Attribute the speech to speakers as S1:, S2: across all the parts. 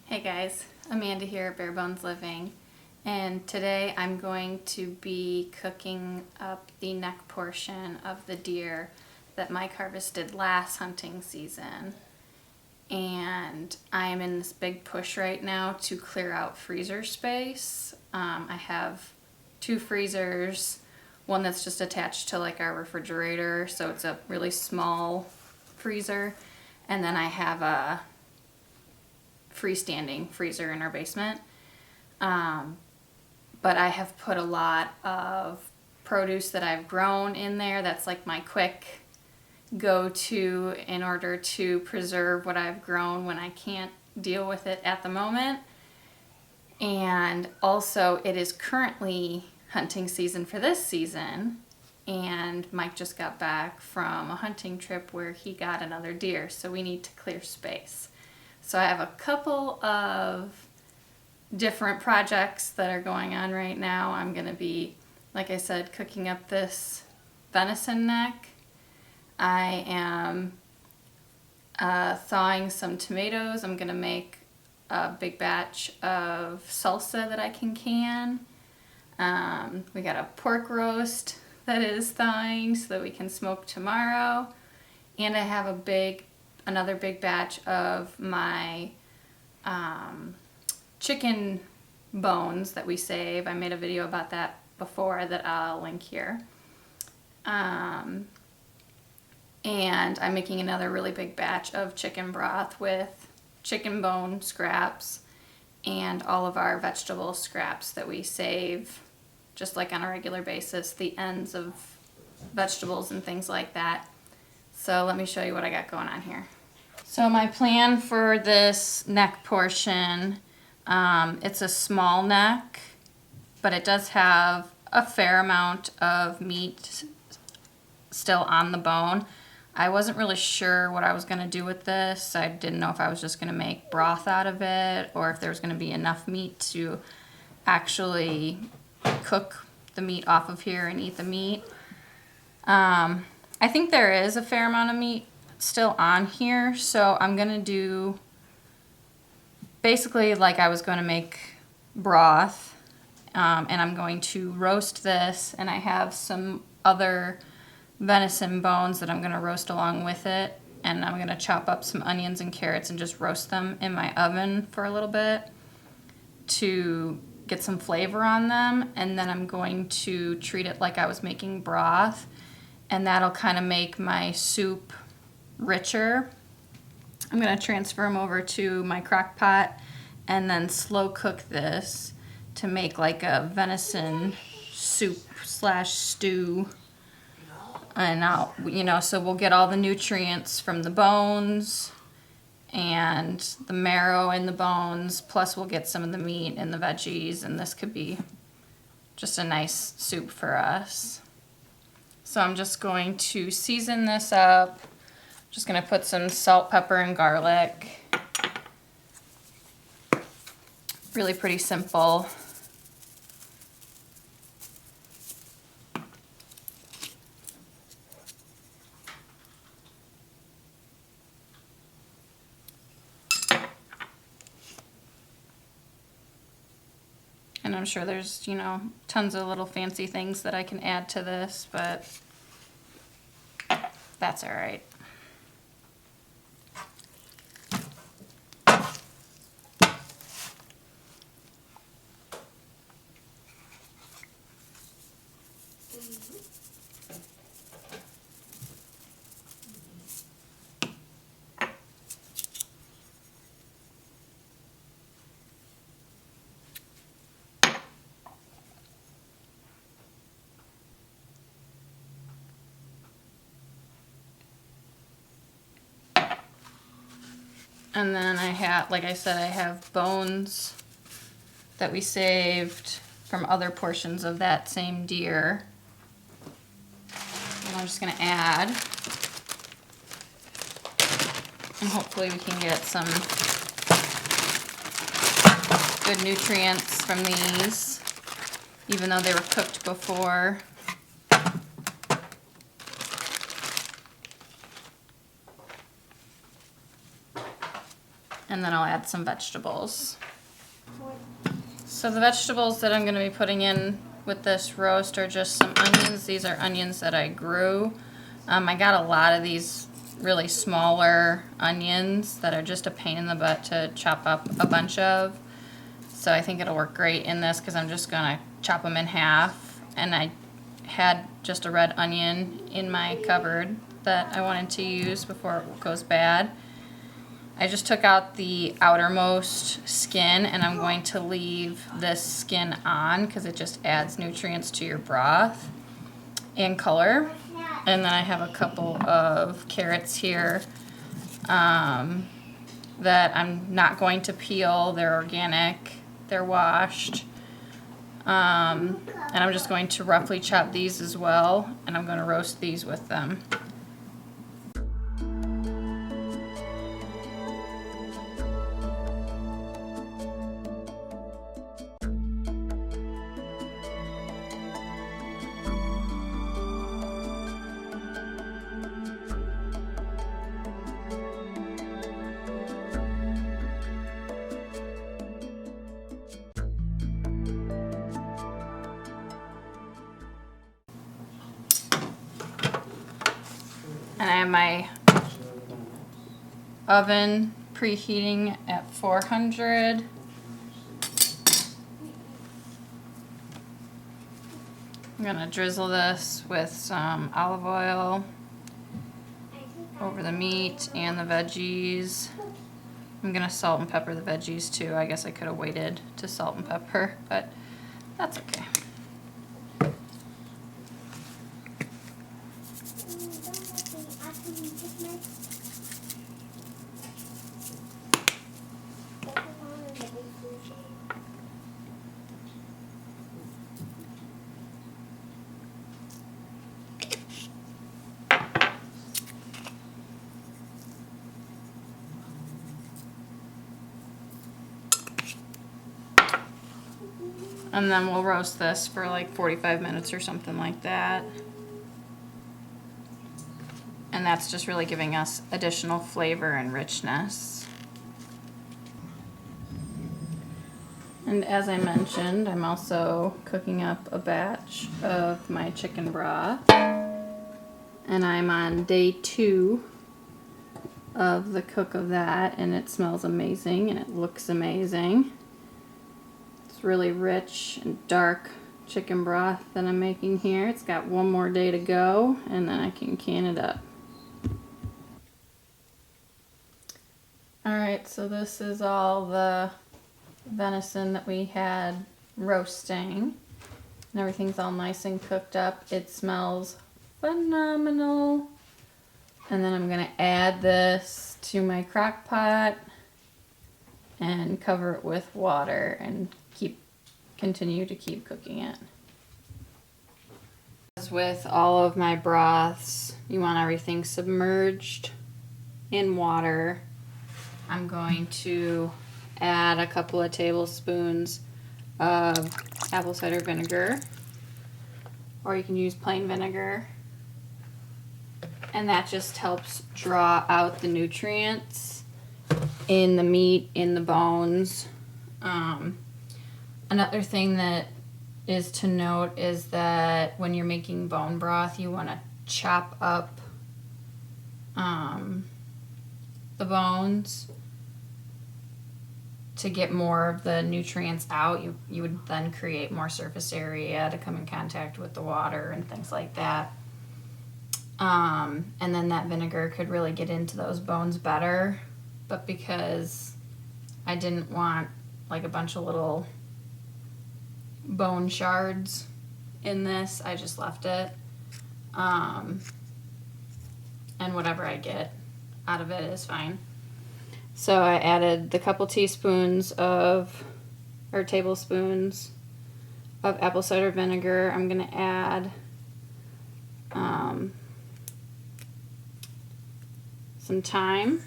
S1: Hey guys, Amanda here at Bare Bones Living, and today I'm going to be cooking up the neck portion of the deer that Mike harvested last hunting season. And I am in this big push right now to clear out freezer space. I have two freezers, one that's just attached to like our refrigerator, so it's a really small freezer, and then I have a freestanding freezer in our basement. But I have put a lot of produce that I've grown in there. That's like my quick go-to in order to preserve what I've grown when I can't deal with it at the moment. And also it is currently hunting season for this season, and Mike just got back from a hunting trip where he got another deer, so we need to clear space. So I have a couple of different projects that are going on right now. I'm going to be, like I said, cooking up this venison neck. I am thawing some tomatoes. I'm going to make a big batch of salsa that I can can. We got a pork roast that is thawing so that we can smoke tomorrow. And I have another big batch of my chicken bones that we save. I made a video about that before that I'll link here. And I'm making another really big batch of chicken broth with chicken bone scraps and all of our vegetable scraps that we save just like on a regular basis, the ends of vegetables and things like that. So let me show you what I got going on here. So my plan for this neck portion, it's a small neck, but it does have a fair amount of meat still on the bone. I wasn't really sure what I was going to do with this. I didn't know if I was just going to make broth out of it or if there was going to be enough meat to actually cook the meat off of here and eat the meat. I think there is a fair amount of meat still on here, so I'm gonna do basically like I was going to make broth, and I'm going to roast this, and I have some other venison bones that I'm going to roast along with it, and I'm going to chop up some onions and carrots and just roast them in my oven for a little bit to get some flavor on them, and then I'm going to treat it like I was making broth, and that'll kind of make my soup richer. I'm going to transfer them over to my crock pot and then slow cook this to make like a venison soup / stew. And so we'll get all the nutrients from the bones and the marrow in the bones, plus we'll get some of the meat and the veggies, and this could be just a nice soup for us. So I'm just going to season this up. Just going to put some salt, pepper, and garlic. Really pretty simple. And I'm sure there's, tons of little fancy things that I can add to this, but that's all right. And then I have, like I said, I have bones that we saved from other portions of that same deer. And I'm just going to add. And hopefully we can get some good nutrients from these, even though they were cooked before. and then I'll add some vegetables. So the vegetables that I'm going to be putting in with this roast are just some onions. These are onions that I grew. I got a lot of these really smaller onions that are just a pain in the butt to chop up a bunch of. So I think it'll work great in this because I'm just going to chop them in half. And I had just a red onion in my cupboard that I wanted to use before it goes bad. I just took out the outermost skin, and I'm going to leave this skin on because it just adds nutrients to your broth and color. And then I have a couple of carrots here that I'm not going to peel. They're organic, they're washed. And I'm just going to roughly chop these as well, and I'm going to roast these with them. And I have my oven preheating at 400. I'm gonna drizzle this with some olive oil over the meat and the veggies. I'm gonna salt and pepper the veggies too. I guess I could have waited to salt and pepper, but that's okay. And then we'll roast this for like 45 minutes or something like that. And that's just really giving us additional flavor and richness. And as I mentioned, I'm also cooking up a batch of my chicken broth. And I'm on day 2 of the cook of that, and it smells amazing and it looks amazing. It's really rich and dark chicken broth that I'm making here. It's got one more day to go, and then I can can it up. Alright, so this is all the venison that we had roasting. And everything's all nice and cooked up. It smells phenomenal. And then I'm going to add this to my crock pot and cover it with water and continue to keep cooking it. As with all of my broths, you want everything submerged in water. I'm going to add a couple of tablespoons of apple cider vinegar, or you can use plain vinegar. And that just helps draw out the nutrients in the meat, in the bones. Another thing that is to note is that when you're making bone broth, you want to chop up the bones to get more of the nutrients out. You would then create more surface area to come in contact with the water and things like that. And then that vinegar could really get into those bones better. But because I didn't want like a bunch of little bone shards in this, I just left it. And whatever I get out of it is fine. So I added the couple tablespoons of apple cider vinegar. I'm going to add some thyme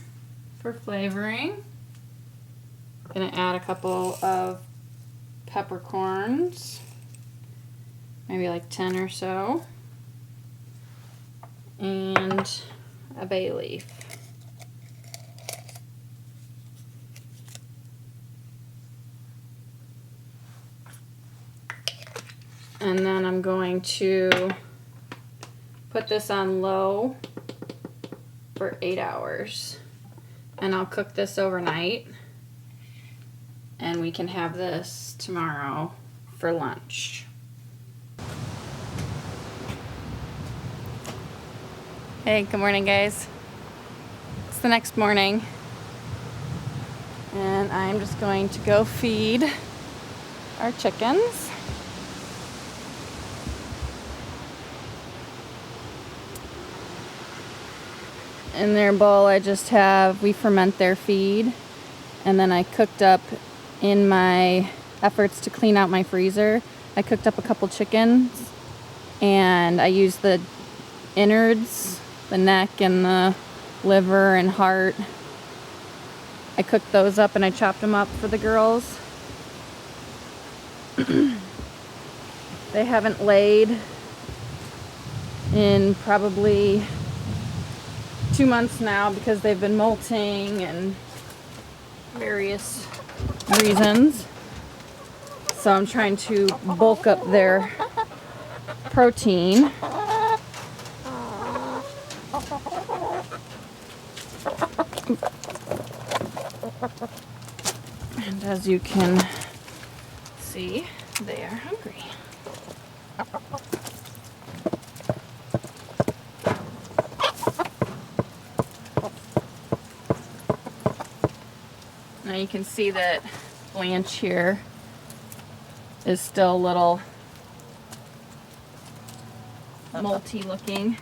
S1: for flavoring. I'm going to add a couple of peppercorns, maybe like 10 or so, and a bay leaf. And then I'm going to put this on low for 8 hours. And I'll cook this overnight. And we can have this tomorrow for lunch. Hey, good morning, guys. It's the next morning. And I'm just going to go feed our chickens. In their bowl, we ferment their feed. And then I cooked up, in my efforts to clean out my freezer, I cooked up a couple chickens. And I used the innards, the neck and the liver and heart. I cooked those up and I chopped them up for the girls. They haven't laid in probably 2 months now because they've been molting and various reasons. So I'm trying to bulk up their protein. And as you can see, they are hungry. Now you can see that Blanche here is still a little molty looking,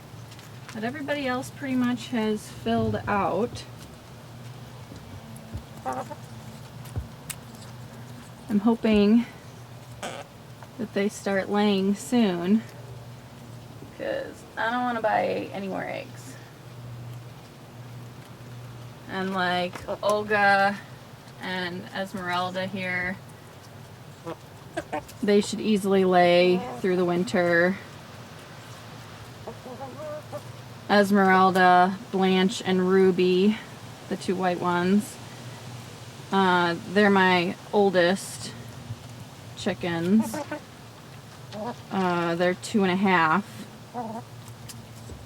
S1: but everybody else pretty much has filled out. I'm hoping that they start laying soon because I don't want to buy any more eggs. And like Olga and Esmeralda here, they should easily lay through the winter. Esmeralda, Blanche, and Ruby, the two white ones, they're my oldest chickens. They're 2.5.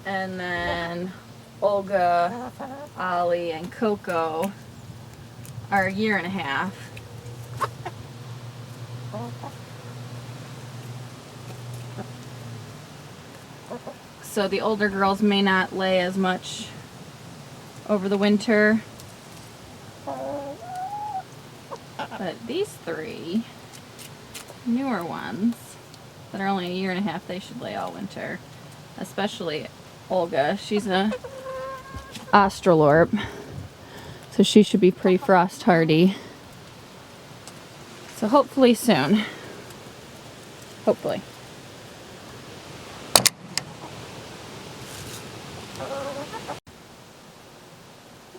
S1: And then Olga, Ollie, and Coco are 1.5 years. So the older girls may not lay as much over the winter. But these 3 newer ones that are only 1.5 years, they should lay all winter. Especially Olga. She's a Australorp, so she should be pretty frost hardy. So hopefully soon. Hopefully.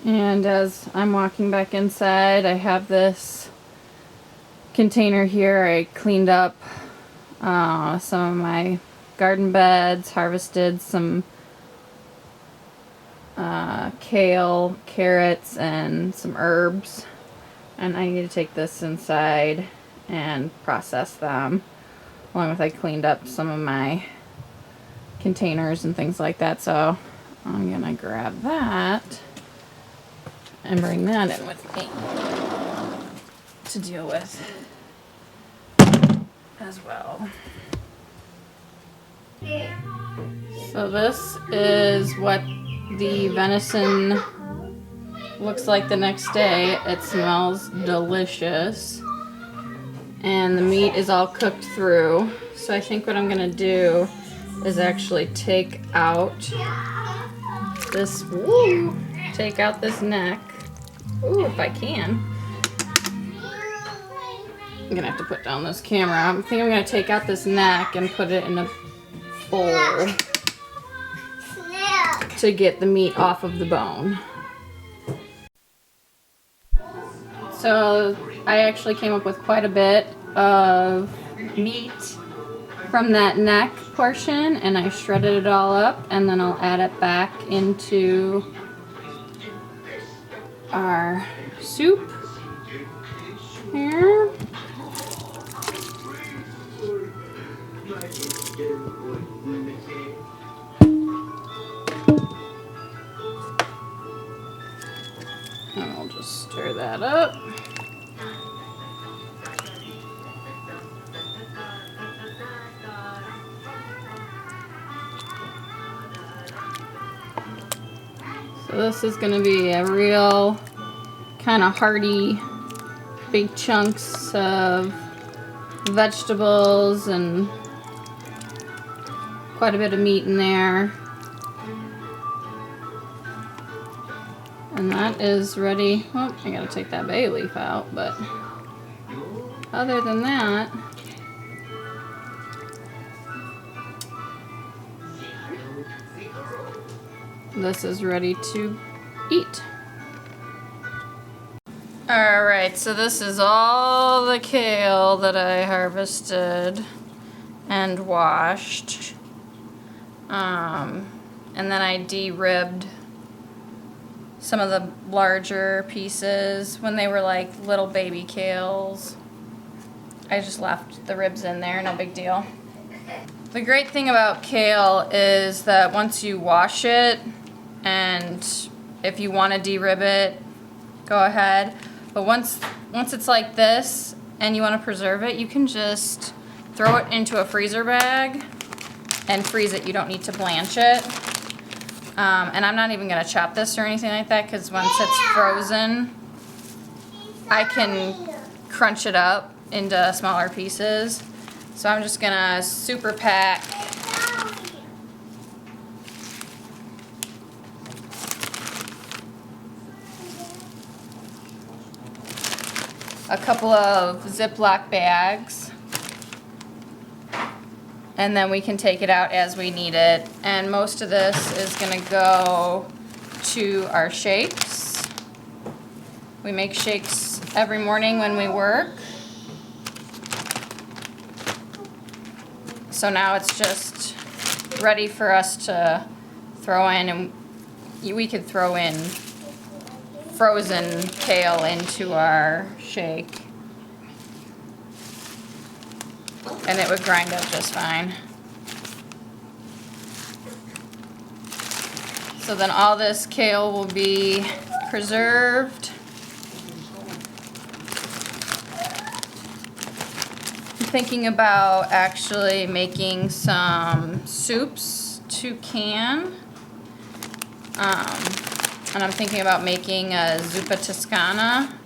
S1: And as I'm walking back inside, I have this container here. I cleaned up some of my garden beds, harvested some kale, carrots, and some herbs. And I need to take this inside and process them. Along with I cleaned up some of my containers and things like that. So I'm gonna grab that and bring that in with me to deal with as well. So this is what the venison looks like the next day. It smells delicious. And the meat is all cooked through. So I think what I'm gonna do is actually take out this, take out this neck. Ooh, if I can. I'm gonna have to put down this camera. I think I'm gonna take out this neck and put it in a bowl to get the meat off of the bone. So I actually came up with quite a bit of meat from that neck portion, and I shredded it all up, and then I'll add it back into our soup here. And I'll just stir that up. So this is going to be a real kind of hearty, big chunks of vegetables and quite a bit of meat in there. And that is ready. Oh, I gotta take that bay leaf out, but other than that, this is ready to eat. Alright, so this is all the kale that I harvested and washed. And then I de-ribbed some of the larger pieces when they were like little baby kales. I just left the ribs in there, no big deal. The great thing about kale is that once you wash it, and if you want to de-rib it, go ahead. But once it's like this and you want to preserve it, you can just throw it into a freezer bag and freeze it. You don't need to blanch it. And I'm not even going to chop this or anything like that, because once it's frozen, I can crunch it up into smaller pieces. So I'm just going to super pack a couple of Ziploc bags, and then we can take it out as we need it. And most of this is going to go to our shakes. We make shakes every morning when we work. So now it's just ready for us to throw in, and we could throw in frozen kale into our shake, and it would grind up just fine. So then all this kale will be preserved. I'm thinking about actually making some soups to can. And I'm thinking about making a zuppa toscana,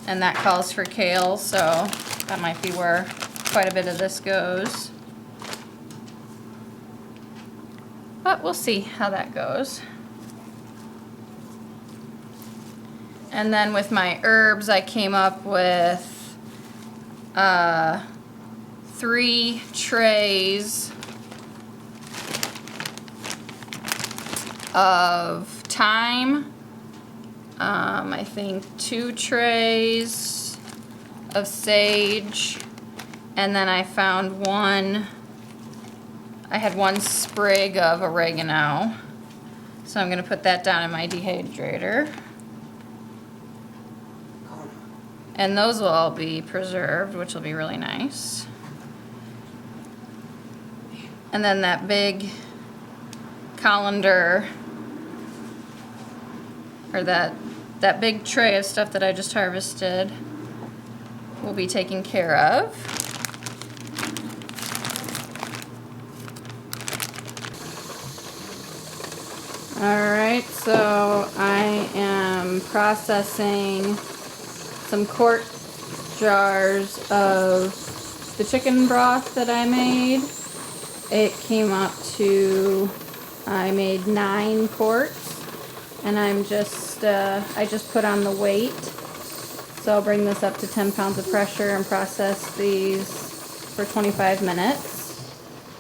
S1: and that calls for kale, so that might be where quite a bit of this goes. But we'll see how that goes. And then with my herbs, I came up with 3 trays of thyme, I think 2 trays of sage, and then I found I had 1 sprig of oregano, so I'm going to put that down in my dehydrator. And those will all be preserved, which will be really nice. And then that big colander, or that big tray of stuff that I just harvested, will be taken care of. Alright, so I am processing some quart jars of the chicken broth that I made. It came up to, I made 9 quarts, and I just put on the weight. So I'll bring this up to 10 pounds of pressure and process these for 25 minutes.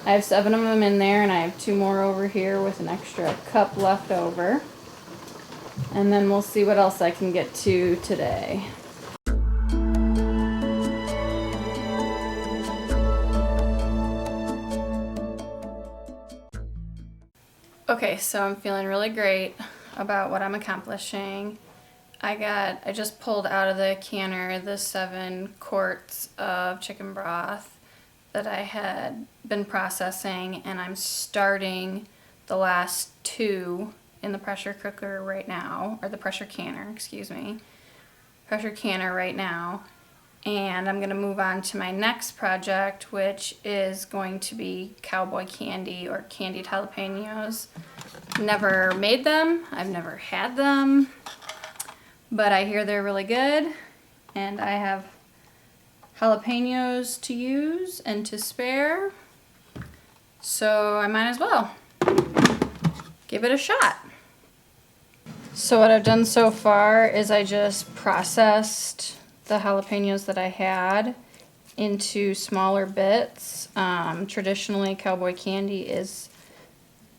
S1: I have 7 of them in there, and I have 2 more over here with an extra cup left over. And then we'll see what else I can get to today. Okay, so I'm feeling really great about what I'm accomplishing. I just pulled out of the canner the 7 quarts of chicken broth, that I had been processing, and I'm starting the last 2 in the pressure cooker right now, or the pressure canner, excuse me. Pressure canner right now. And I'm going to move on to my next project, which is going to be cowboy candy or candied jalapenos. Never made them. I've never had them. But I hear they're really good. And I have jalapenos to use and to spare. So I might as well give it a shot. So what I've done so far is I just processed the jalapenos that I had into smaller bits. Traditionally, cowboy candy is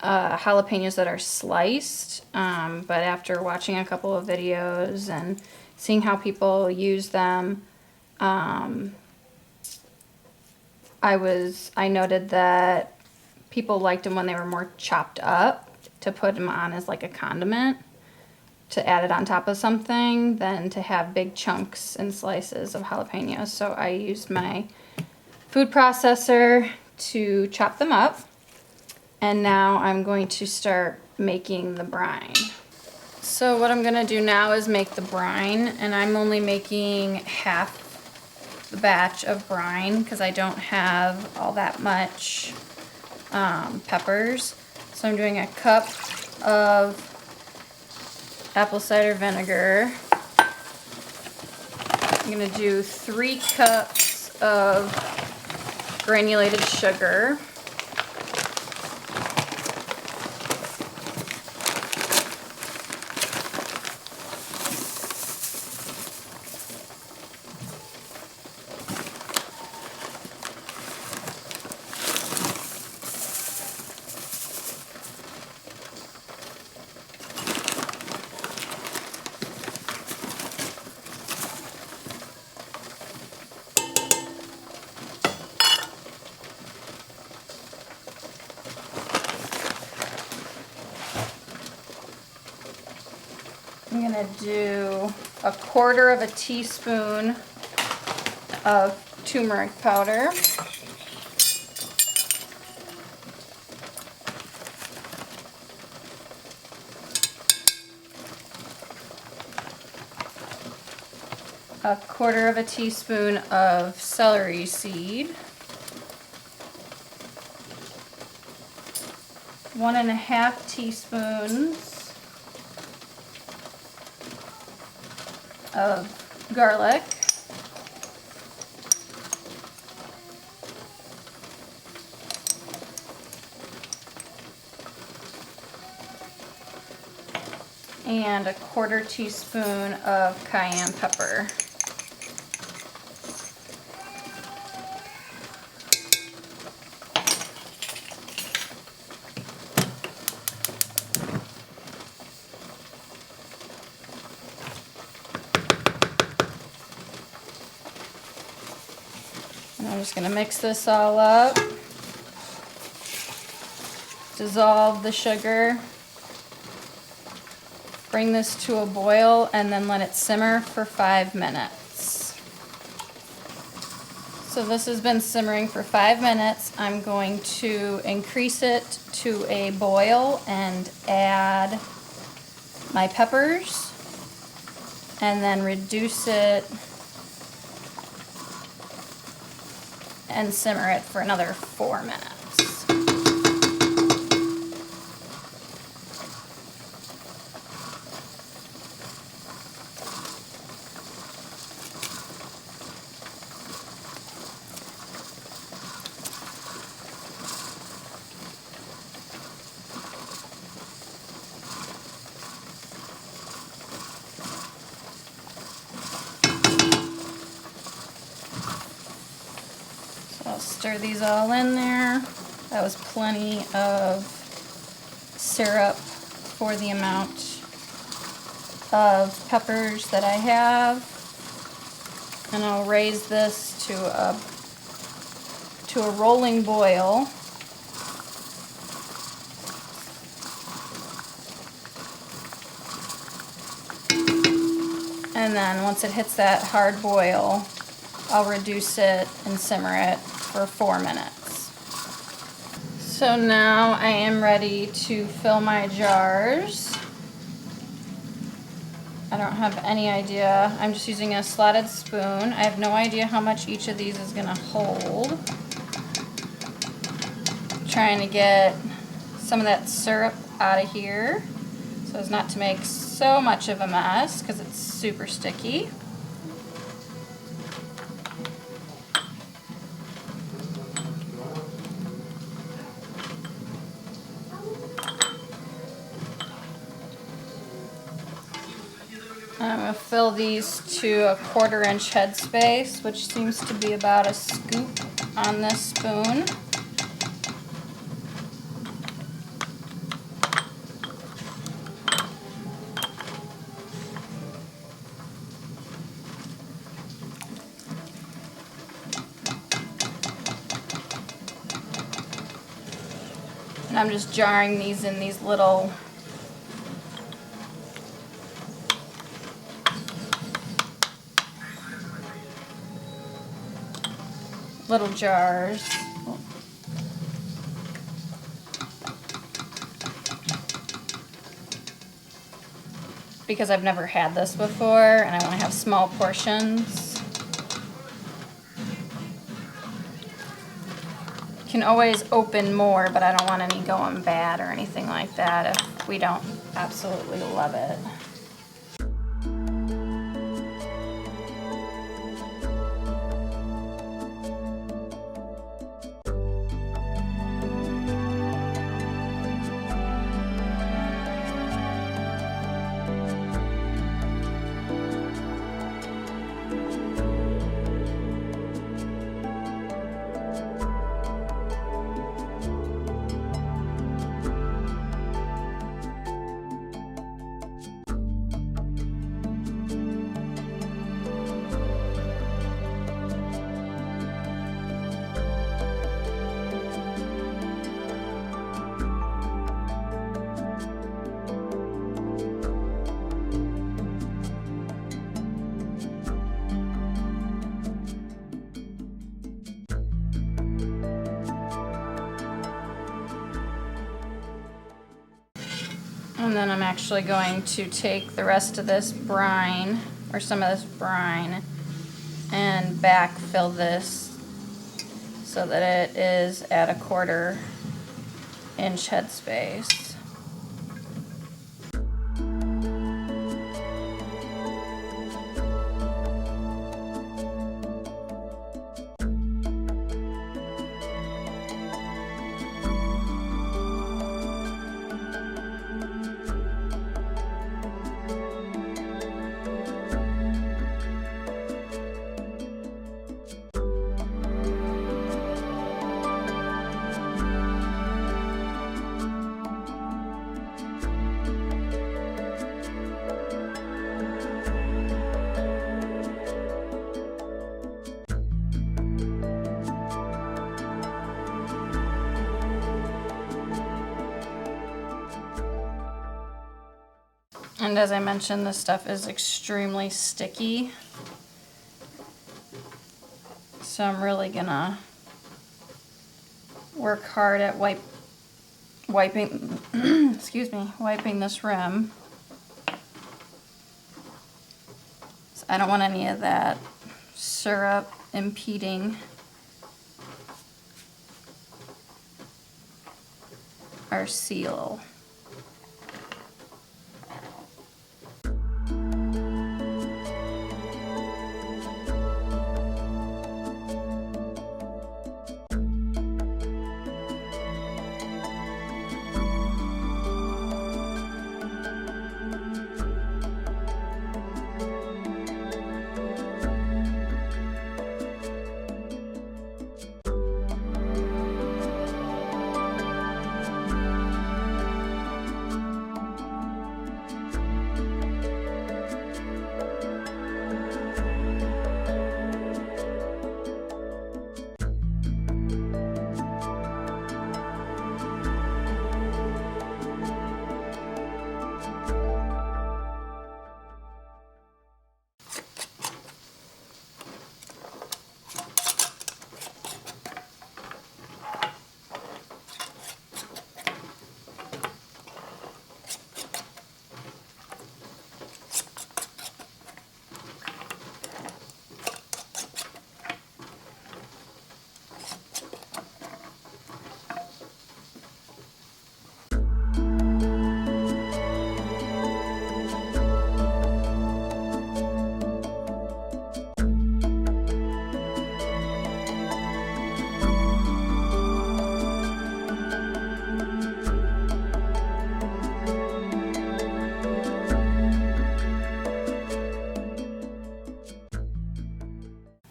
S1: jalapenos that are sliced, but after watching a couple of videos and seeing how people use them, I noted that people liked them when they were more chopped up, to put them on as like a condiment, to add it on top of something, than to have big chunks and slices of jalapenos. So I used my food processor to chop them up, and now I'm going to start making the brine. So what I'm gonna do now is make the brine, and I'm only making half the batch of brine because I don't have all that much peppers. So I'm doing a cup of apple cider vinegar. I'm gonna do 3 cups of granulated sugar. I'm gonna do 1/4 teaspoon of turmeric powder. A 1/4 teaspoon of celery seed. 1½ teaspoons of garlic. And a 1/4 teaspoon of cayenne pepper. And I'm just going to mix this all up. Dissolve the sugar. Bring this to a boil and then let it simmer for 5 minutes. So this has been simmering for 5 minutes. I'm going to increase it to a boil and add my peppers, and then reduce it and simmer it for another 4 minutes. I'll stir these all in there. That was plenty of syrup for the amount of peppers that I have. And I'll raise this to a rolling boil. And then once it hits that hard boil, I'll reduce it and simmer it for 4 minutes. So now I am ready to fill my jars. I don't have any idea. I'm just using a slotted spoon. I have no idea how much each of these is gonna hold. Trying to get some of that syrup out of here so as not to make so much of a mess because it's super sticky. I'm going to fill these to a 1/4 inch headspace, which seems to be about a scoop on this spoon. And I'm just jarring these in these little jars. Because I've never had this before and I want to have small portions. You can always open more, but I don't want any going bad or anything like that if we don't absolutely love it. And then I'm actually going to take the rest of this brine, or some of this brine, and backfill this so that it is at a 1/4 inch headspace. And as I mentioned, this stuff is extremely sticky. So I'm really gonna work hard at wiping wiping this rim. So I don't want any of that syrup impeding our seal.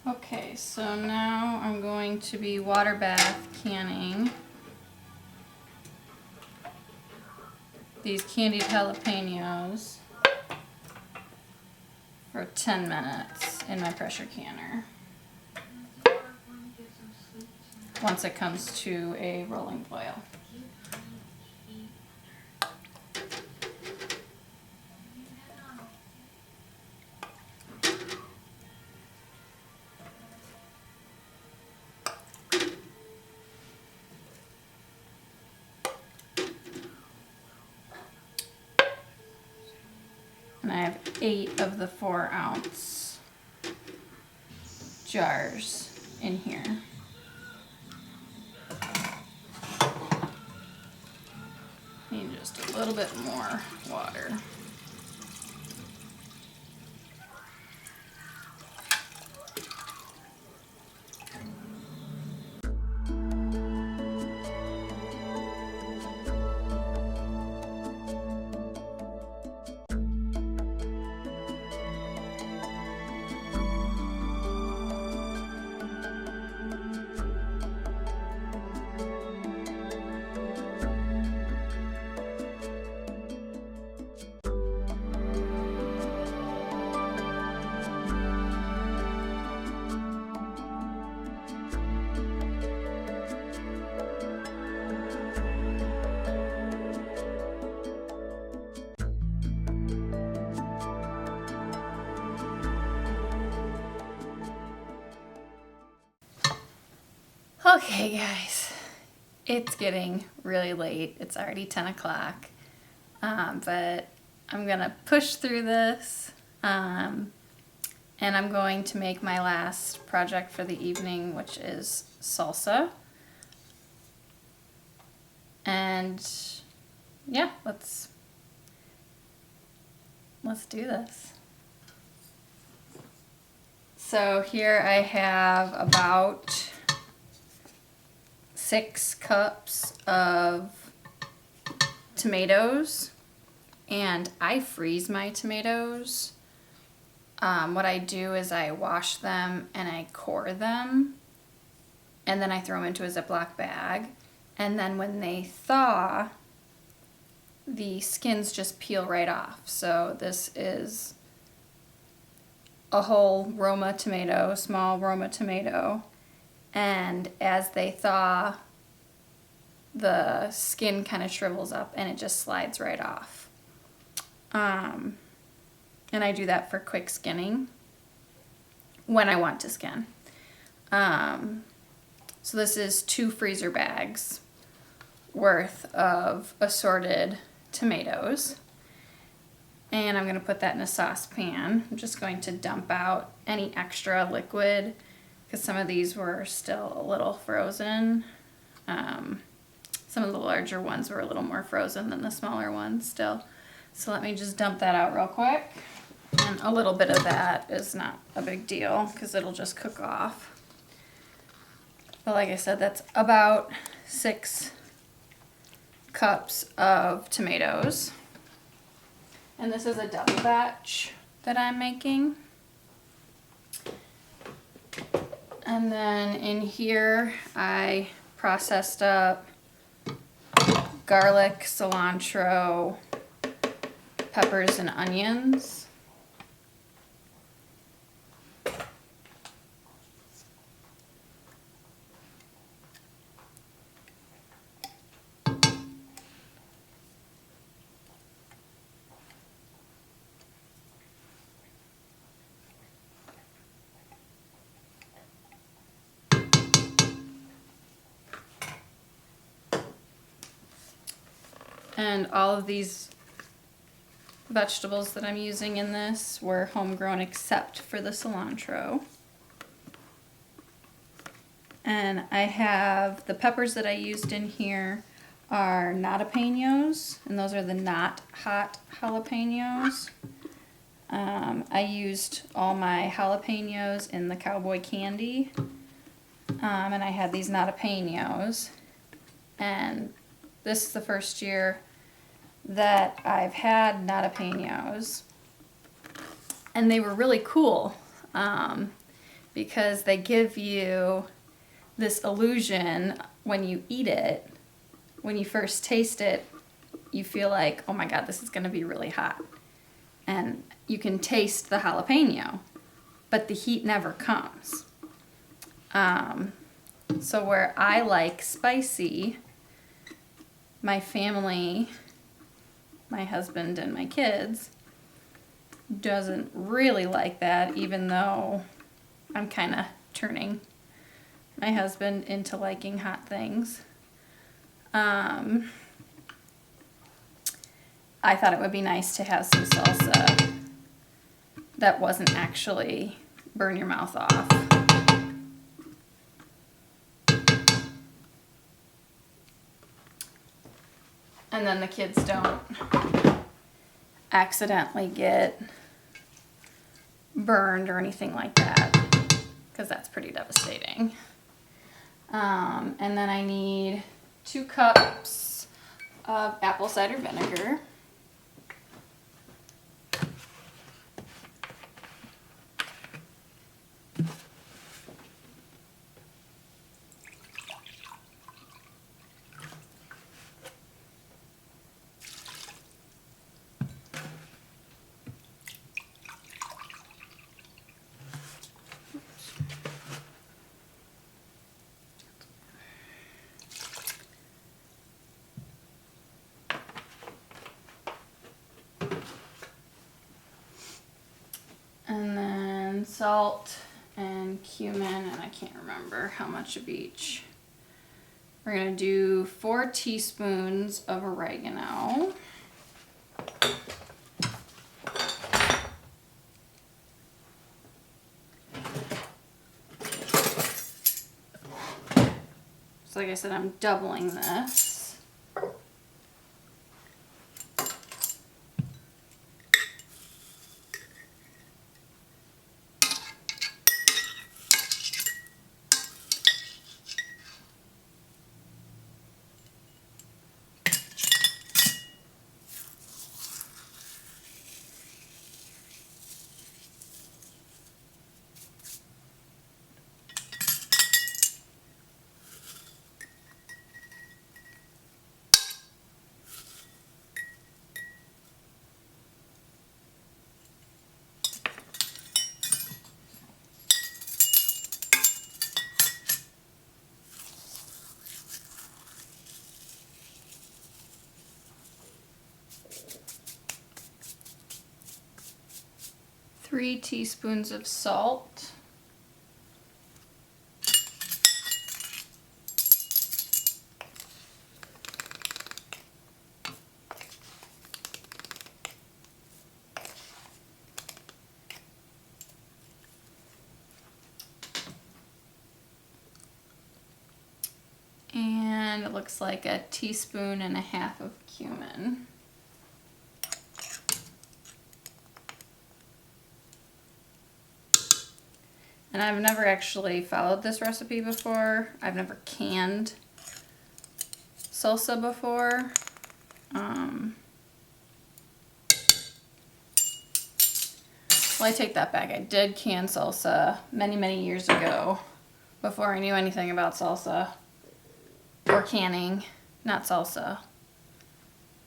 S1: Okay, so now I'm going to be water bath canning these candied jalapenos for 10 minutes in my pressure canner once it comes to a rolling boil. And I have 8 of the 4-ounce jars in here. Need just a little bit more water. Okay guys, it's getting really late. It's already 10 o'clock, but I'm gonna push through this, and I'm going to make my last project for the evening, which is salsa. And yeah, let's do this. So here I have about 6 cups of tomatoes, and I freeze my tomatoes. What I do is I wash them and I core them, and then I throw them into a Ziploc bag, and then when they thaw, the skins just peel right off. So this is a whole Roma tomato, small Roma tomato, and as they thaw, the skin kind of shrivels up and it just slides right off. And I do that for quick skinning when I want to skin. So this is 2 freezer bags worth of assorted tomatoes. And I'm going to put that in a saucepan. I'm just going to dump out any extra liquid because some of these were still a little frozen. Some of the larger ones were a little more frozen than the smaller ones still. So let me just dump that out real quick. And a little bit of that is not a big deal because it'll just cook off. But like I said, that's about 6 cups of tomatoes. And this is a double batch that I'm making. And then in here, I processed up garlic, cilantro, peppers, and onions. And all of these vegetables that I'm using in this were homegrown except for the cilantro. And I have the peppers that I used in here are jalapenos, and those are the not hot jalapenos. I used all my jalapenos in the cowboy candy, and I had these jalapenos. And this is the first year that I've had jalapenos, and they were really cool because they give you this illusion when you eat it. When you first taste it, you feel like, oh my God, this is going to be really hot. And you can taste the jalapeno, but the heat never comes. So where I like spicy, my family, my husband and my kids, doesn't really like that, even though I'm kind of turning my husband into liking hot things. I thought it would be nice to have some salsa that wasn't actually burn your mouth off. And then the kids don't accidentally get burned or anything like that, because that's pretty devastating. And then I need 2 cups of apple cider vinegar. And then salt and cumin, and I can't remember how much of each. We're gonna do 4 teaspoons of oregano. So like I said, I'm doubling this. Three teaspoons of salt. And it looks like a teaspoon and a half of cumin. And I've never actually followed this recipe before. I've never canned salsa before. Well, I take that back. I did can salsa many, many years ago before I knew anything about salsa or canning, not salsa.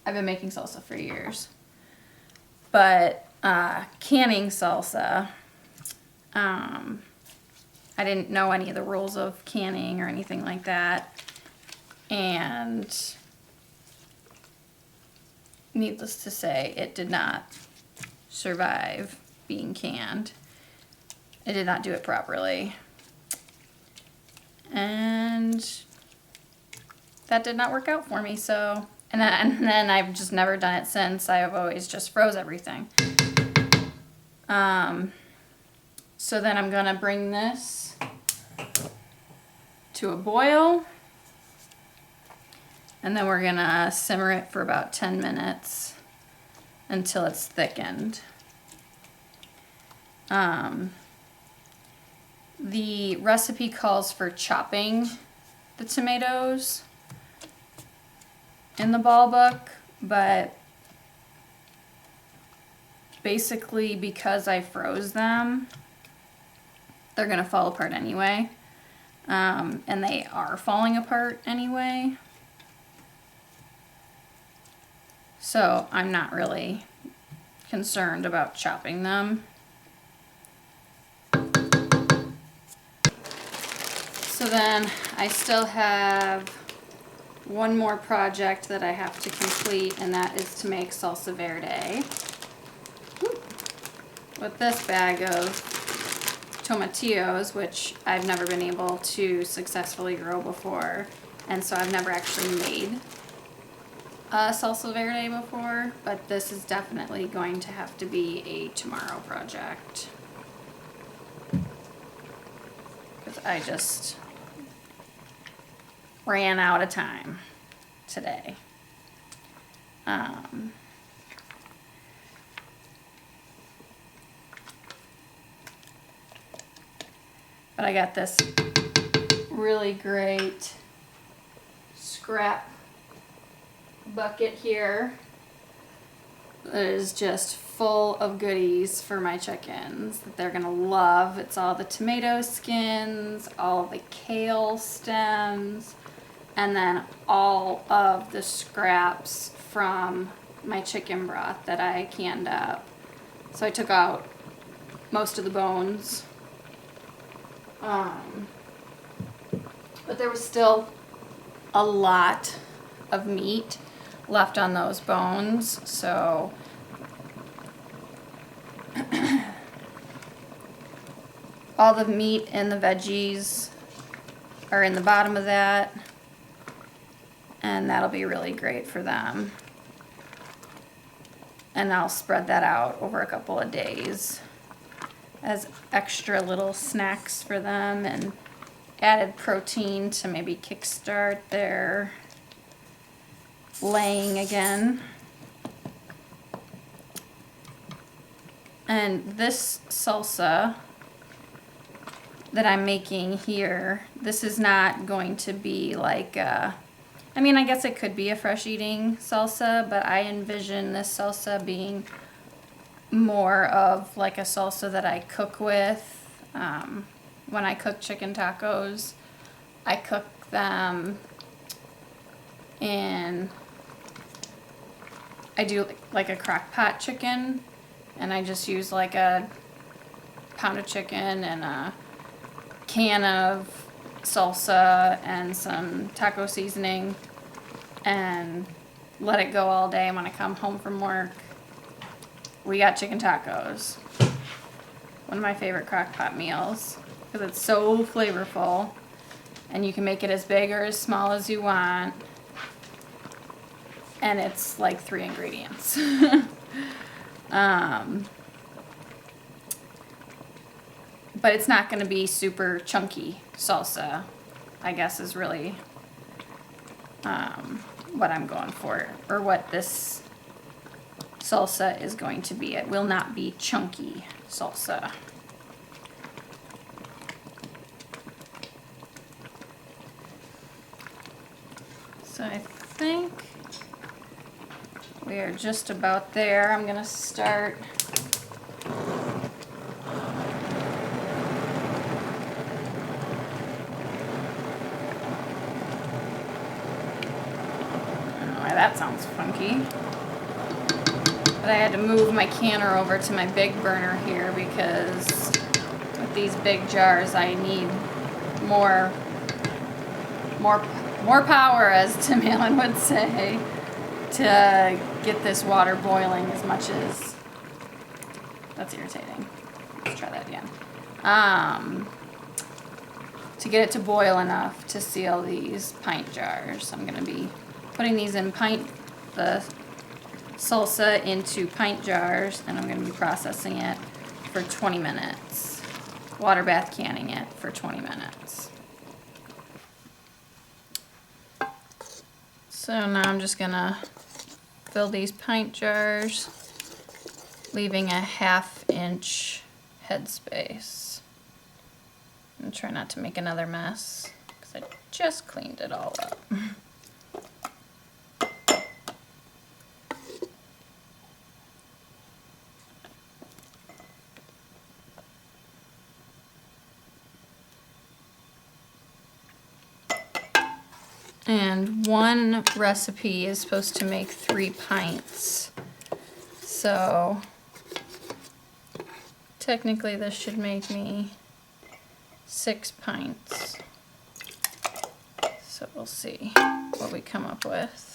S1: I've been making salsa for years. But canning salsa, I didn't know any of the rules of canning or anything like that. And needless to say, it did not survive being canned. I did not do it properly. And that did not work out for me, so... And then I've just never done it since. I've always just froze everything. So then I'm gonna bring this to a boil. And then we're gonna simmer it for about 10 minutes until it's thickened. The recipe calls for chopping the tomatoes in the ball book, but basically because I froze them, they're gonna fall apart anyway. And they are falling apart anyway. So I'm not really concerned about chopping them. So then I still have one more project that I have to complete, and that is to make salsa verde with this bag of tomatillos, which I've never been able to successfully grow before, and so I've never actually made salsa verde before, but this is definitely going to have to be a tomorrow project because I just ran out of time today. But I got this really great scrap bucket here that is just full of goodies for my chickens that they're gonna love. It's all the tomato skins, all the kale stems, and then all of the scraps from my chicken broth that I canned up. So I took out most of the bones. But there was still a lot of meat left on those bones, so all the meat and the veggies are in the bottom of that, and that'll be really great for them. And I'll spread that out over a couple of days as extra little snacks for them and added protein to maybe kickstart their laying again. And this salsa that I'm making here, this is not going to be like I mean, I guess it could be a fresh eating salsa, but I envision this salsa being more of like a salsa that I cook with. When I cook chicken tacos, I cook them in, I do like a crock pot chicken, and I just use like a pound of chicken and a can of salsa and some taco seasoning and let it go all day. And when I come home from work, we got chicken tacos. One of my favorite crock pot meals because it's so flavorful, and you can make it as big or as small as you want, and it's like 3 ingredients. But it's not going to be super chunky salsa, I guess, is really what I'm going for, or what this salsa is going to be. It will not be chunky salsa. So I think we are just about there. I'm going to start that sounds funky. But I had to move my canner over to my big burner here because with these big jars I need more power, as Tim Allen would say, to get this water boiling as much as, that's irritating. Let's try that again. To get it to boil enough to seal these pint jars. I'm going to be putting these in the salsa into pint jars, and I'm going to be processing it for 20 minutes. Water bath canning it for 20 minutes. So now I'm just going to fill these pint jars, leaving a 1/2 inch headspace. And try not to make another mess because I just cleaned it all up. And one recipe is supposed to make 3 pints. So technically this should make me 6 pints. So we'll see what we come up with.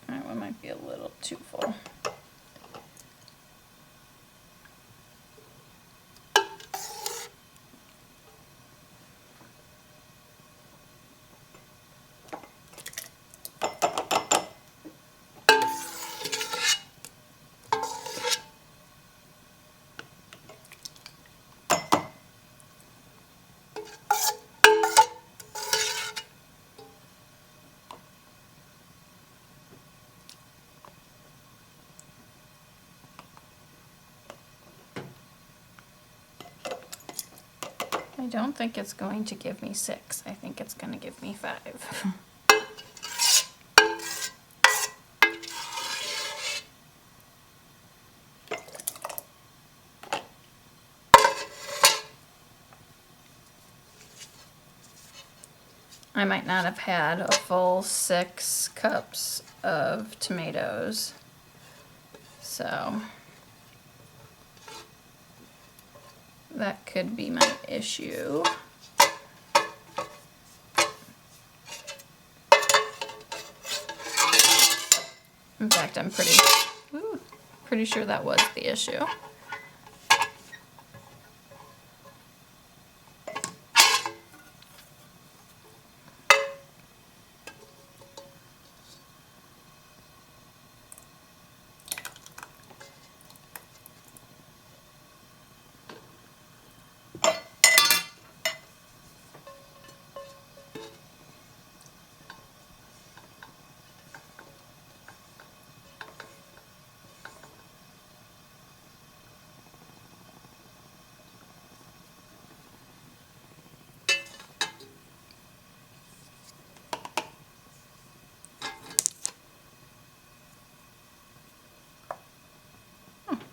S1: That one might be a little too full. I don't think it's going to give me 6. I think it's going to give me 5. I might not have had a full 6 cups of tomatoes. So that could be my issue. In fact, I'm pretty sure that was the issue.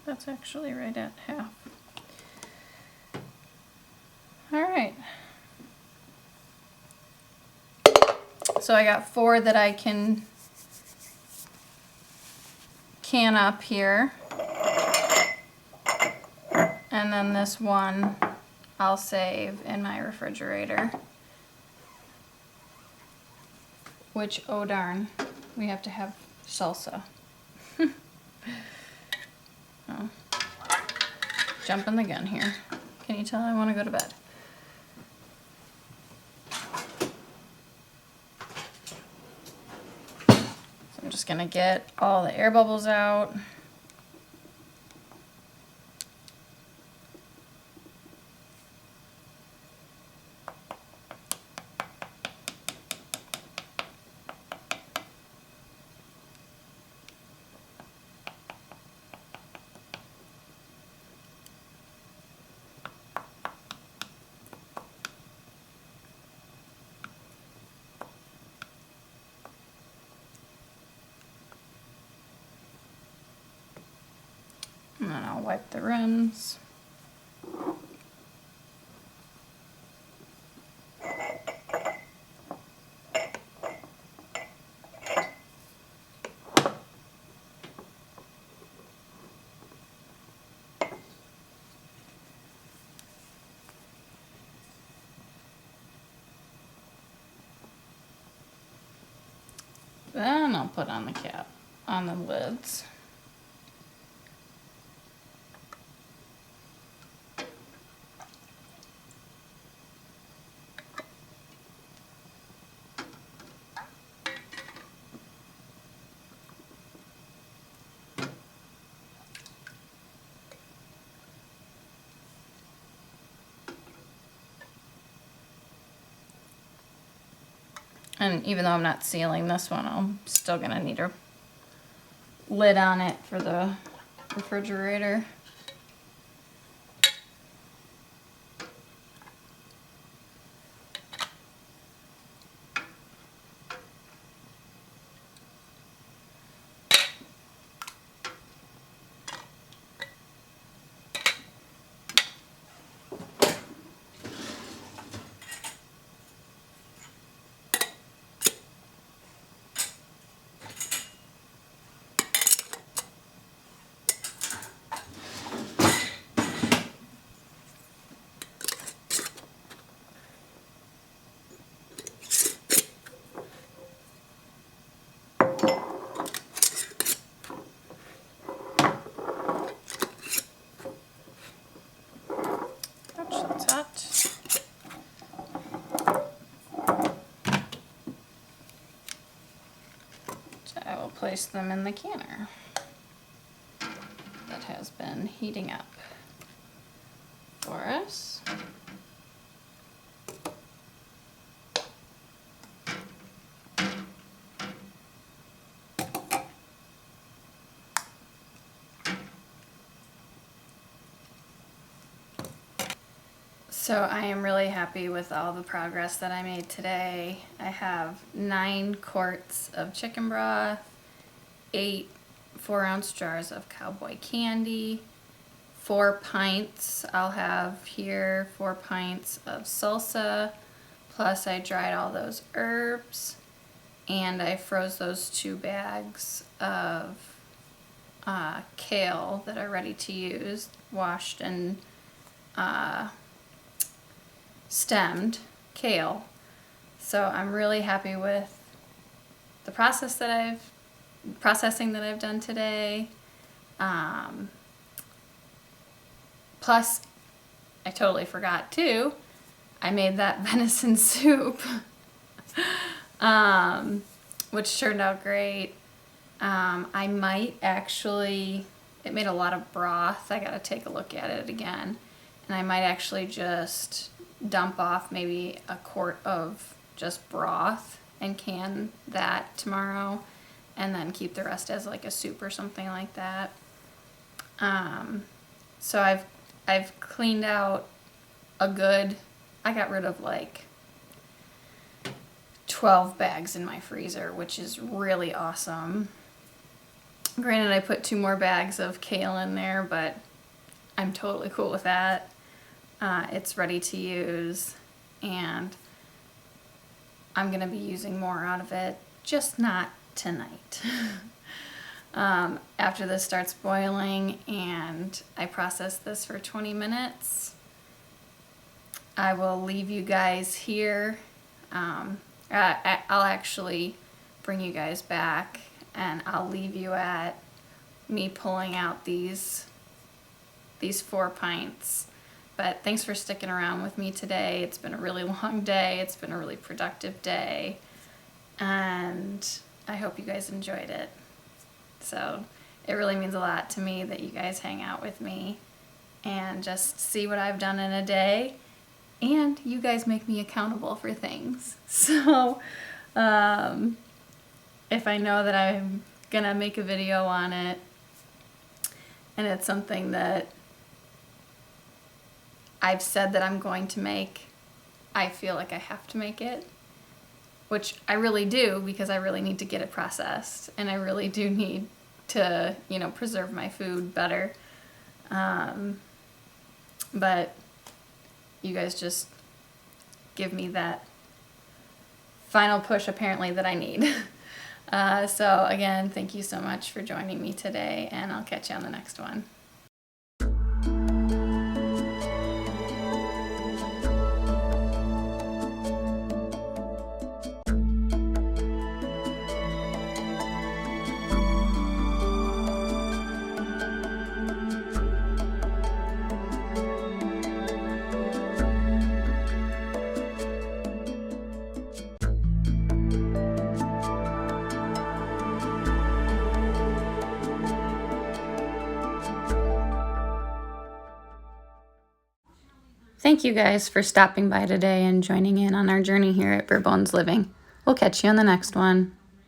S1: That's actually right at half. All right. So I got 4 that I can up here. And then this one I'll save in my refrigerator. Which, oh darn, we have to have salsa. Oh. Jumping the gun here. Can you tell I want to go to bed? So I'm just gonna get all the air bubbles out. And then I'll wipe the rims. Then I'll put on the cap, on the lids. And even though I'm not sealing this one, I'm still gonna need a lid on it for the refrigerator. Place them in the canner that has been heating up for us. So I am really happy with all the progress that I made today. I have 9 quarts of chicken broth, 8 4-ounce jars of cowboy candy, 4 pints, I'll have here 4 pints of salsa, plus I dried all those herbs, and I froze those 2 bags of kale that are ready to use, washed and stemmed kale. So I'm really happy with the processing that I've done today. Plus, I totally forgot too, I made that venison soup, which turned out great. I might actually, it made a lot of broth. I gotta take a look at it again. And I might actually just dump off maybe a quart of just broth and can that tomorrow, and then keep the rest as like a soup or something like that. So I've cleaned out a good, I got rid of like 12 bags in my freezer, which is really awesome. Granted, I put 2 more bags of kale in there, but I'm totally cool with that. It's ready to use, and I'm gonna be using more out of it, just not tonight. After this starts boiling and I process this for 20 minutes, I will leave you guys here. I'll actually bring you guys back, and I'll leave you at me pulling out these 4 pints. But thanks for sticking around with me today. It's been a really long day. It's been a really productive day. And I hope you guys enjoyed it. So it really means a lot to me that you guys hang out with me and just see what I've done in a day. And you guys make me accountable for things. So if I know that I'm gonna make a video on it and it's something that I've said that I'm going to make, I feel like I have to make it, which I really do, because I really need to get it processed, and I really do need to, preserve my food better. But you guys just give me that final push, apparently, that I need. So again, thank you so much for joining me today, and I'll catch you on the next one. Thank you guys for stopping by today and joining in on our journey here at Bare Bones Living. We'll catch you on the next one.